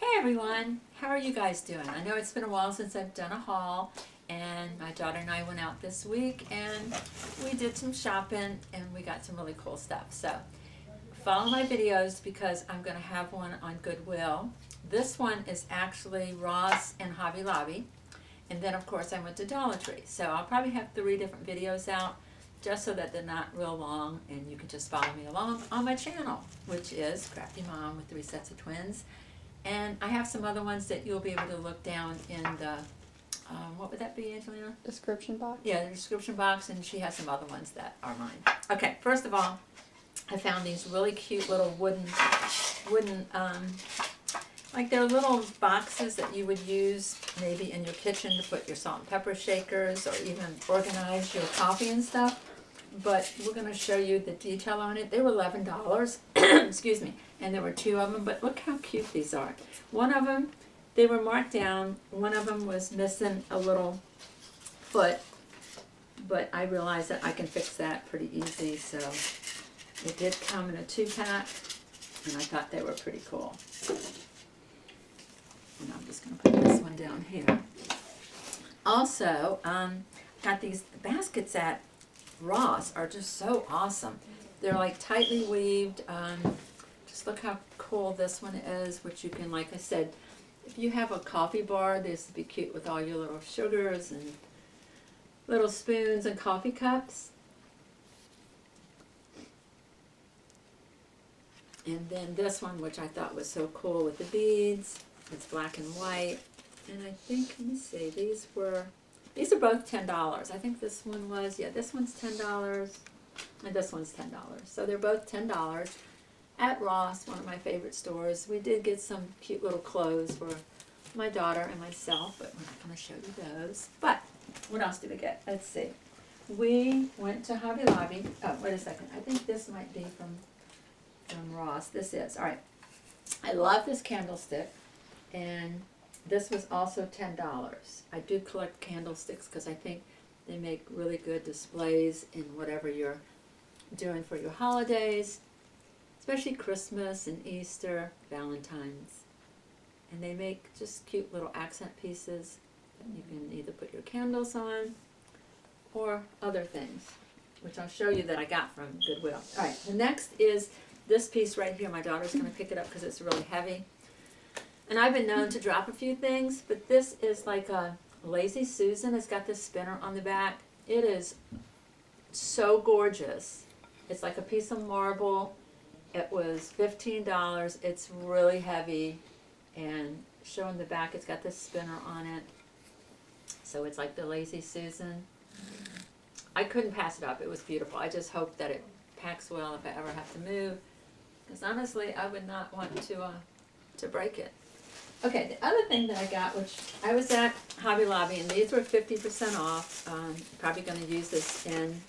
Hey everyone, how are you guys doing? I know it's been a while since I've done a haul, and my daughter and I went out this week and we did some shopping and we got some really cool stuff. So follow my videos because I'm going to have one on Goodwill. This one is actually Ross and Hobby Lobby, and then of course I went to Dollar Tree. So I'll probably have 3 different videos out just so that they're not real long and you can just follow me along on my channel, which is Crafty Mom with 3 Sets of Twins. And I have some other ones that you'll be able to look down in the, what would that be, Angelina? Description box? Yeah, the description box, and she has some other ones that are mine. Okay, first of all, I found these really cute little wooden, like they're little boxes that you would use maybe in your kitchen to put your salt and pepper shakers or even organize your coffee and stuff. But we're going to show you the detail on it. They were $11, excuse me, and there were 2 of them, but look how cute these are. One of them, they were marked down. One of them was missing a little foot, but I realized that I can fix that pretty easy, so it did come in a 2-pack, and I thought they were pretty cool. And I'm just going to put this one down here. Also, got these baskets at Ross are just so awesome. They're like tightly weaved. Just look how cool this one is, which you can, like I said, if you have a coffee bar, this would be cute with all your little sugars and little spoons and coffee cups. And then this one, which I thought was so cool with the beads. It's black and white. And I think, let me see, these are both $10. I think this one was, yeah, this one's $10 and this one's $10. So they're both $10 at Ross, one of my favorite stores. We did get some cute little clothes for my daughter and myself, but we're not going to show you those. But what else did we get? Let's see. We went to Hobby Lobby. Oh, wait a second. I think this might be from Ross. This is. All right. I love this candlestick, and this was also $10. I do collect candlesticks because I think they make really good displays in whatever you're doing for your holidays, especially Christmas and Easter, Valentine's. And they make just cute little accent pieces that you can either put your candles on or other things, which I'll show you that I got from Goodwill. All right, the next is this piece right here. My daughter's going to pick it up because it's really heavy. And I've been known to drop a few things, but this is like a Lazy Susan. It's got this spinner on the back. It is so gorgeous. It's like a piece of marble. It was $15. It's really heavy. And showing the back, it's got this spinner on it. So it's like the Lazy Susan. I couldn't pass it up. It was beautiful. I just hope that it packs well if I ever have to move. Because honestly, I would not want to break it. Okay, the other thing that I got, which I was at Hobby Lobby, and these were 50% off. Probably going to use this in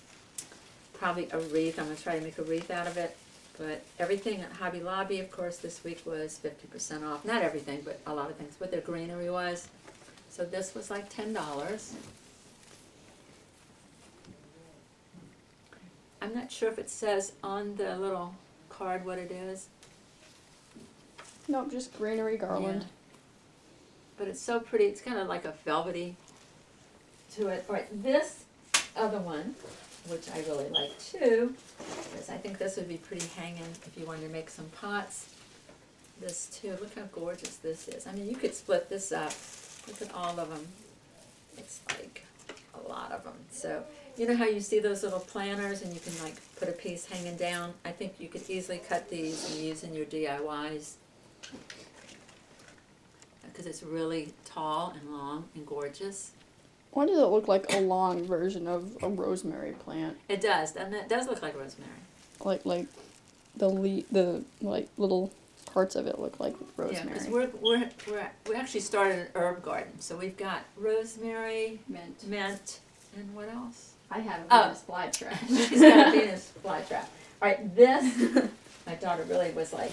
probably a wreath. I'm going to try to make a wreath out of it. But everything at Hobby Lobby, of course, this week was 50% off. Not everything, but a lot of things. What their greenery was. So this was like $10. I'm not sure if it says on the little card what it is. Nope, just greenery garland. Yeah. But it's so pretty. It's kind of like a velvety to it. All right, this other one, which I really like too, is I think this would be pretty hanging if you wanted to make some pots. This too. Look how gorgeous this is. I mean, you could split this up. Look at all of them. It's like a lot of them. So you know how you see those little planters and you can like put a piece hanging down? I think you could easily cut these and use in your DIYs. Because it's really tall and long and gorgeous. Why does it look like a long version of a rosemary plant? It does, doesn't it? It does look like rosemary. Like the like little parts of it look like rosemary. Yeah, because we actually started an herb garden, so we've got rosemary, mint, and what else? I have a Venus flytrap. She's got a Venus flytrap. All right, this my daughter really was like,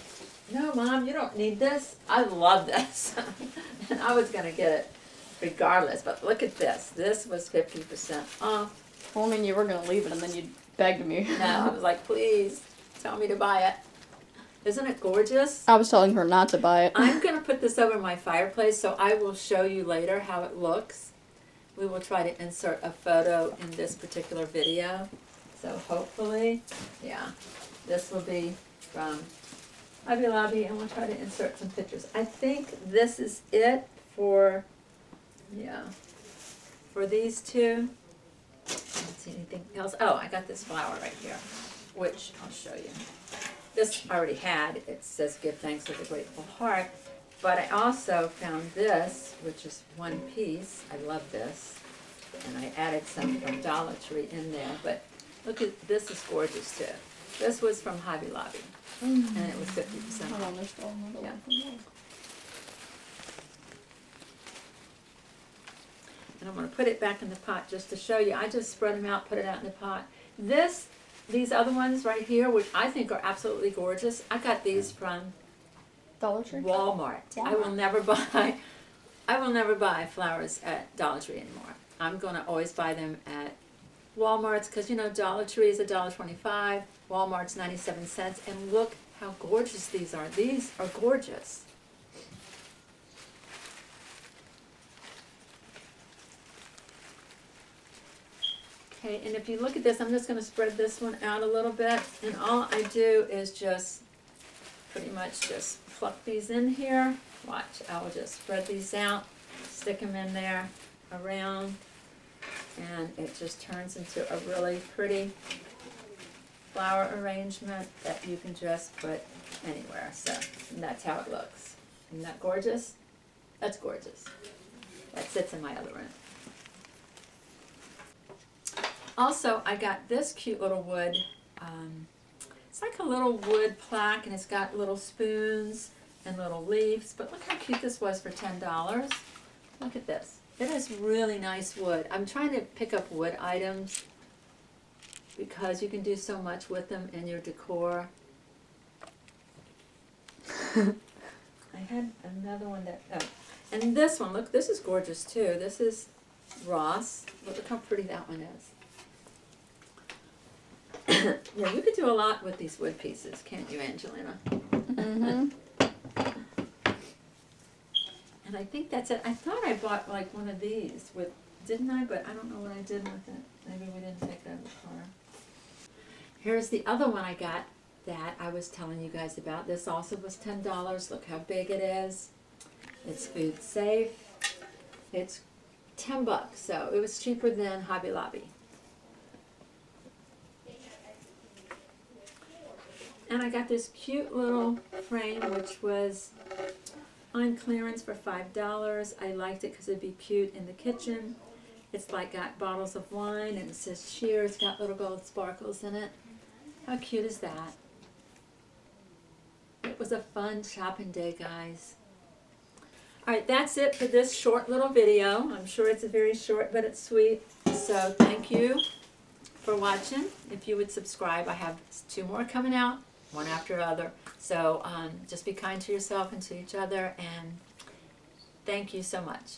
"No, Mom, you don't need this. I love this," and I was gonna get it regardless. But look at this. This was 50% off. Well, I mean, you were gonna leave it, and then you begged me. No, I was like, "Please, tell me to buy it." Isn't it gorgeous? I was telling her not to buy it. I'm going to put this over my fireplace, so I will show you later how it looks. We will try to insert a photo in this particular video. So hopefully, yeah, this will be from Hobby Lobby, and we'll try to insert some pictures. I think this is it for, yeah, for these two. I don't see anything else. Oh, I got this flower right here, which I'll show you. This I already had. It says give thanks with a grateful heart. But I also found this, which is one piece. I love this. And I added some from Dollar Tree in there. But look at, this is gorgeous too. This was from Hobby Lobby. And it was 50% Hold off. on, there's still another Yeah. one from there. And I'm going to put it back in the pot just to show you. I just spread them out, put it out in the pot. These other ones right here, which I think are absolutely gorgeous, I got these from Dollar Tree? Walmart. I will never buy flowers at Dollar Tree anymore. I'm going to always buy them at Walmart's because, you know, Dollar Tree is $1.25, Walmart's 97 cents, and look how gorgeous these are. These are gorgeous. Okay, and if you look at this, I'm just going to spread this one out a little bit, and all I do is just pretty much just pluck these in here. Watch, I will just spread these out, stick them in there around, and it just turns into a really pretty flower arrangement that you can just put anywhere. So, and that's how it looks. Isn't that gorgeous? That's gorgeous. That sits in my other room. Also, I got this cute little wood. It's like a little wood plaque, and it's got little spoons and little leaves. But look how cute this was for $10. Look at this. It is really nice wood. I'm trying to pick up wood items because you can do so much with them in your decor. I had another one that, oh, and this one, look, this is gorgeous too. This is Ross. Look how pretty that one is. Yeah, you could do a lot with these wood pieces, can't you, Angelina? Mm-hmm. And I think that's it. I thought I bought like one of these with, didn't I? But I don't know what I did with it. Maybe we didn't take it out of the car. Here's the other one I got that I was telling you guys about. This also was $10. Look how big it is. It's food safe. It's $10, so it was cheaper than Hobby Lobby. And I got this cute little frame, which was on clearance for $5. I liked it because it'd be cute in the kitchen. It's like got bottles of wine, and it says cheer. It's got little gold sparkles in it. How cute is that? It was a fun shopping day, guys. Alright, that's it for this short little video. I'm sure it's a very short, but it's sweet. So thank you for watching. If you would subscribe, I have 2 more coming out, one after the other. So just be kind to yourself and to each other, and thank you so much.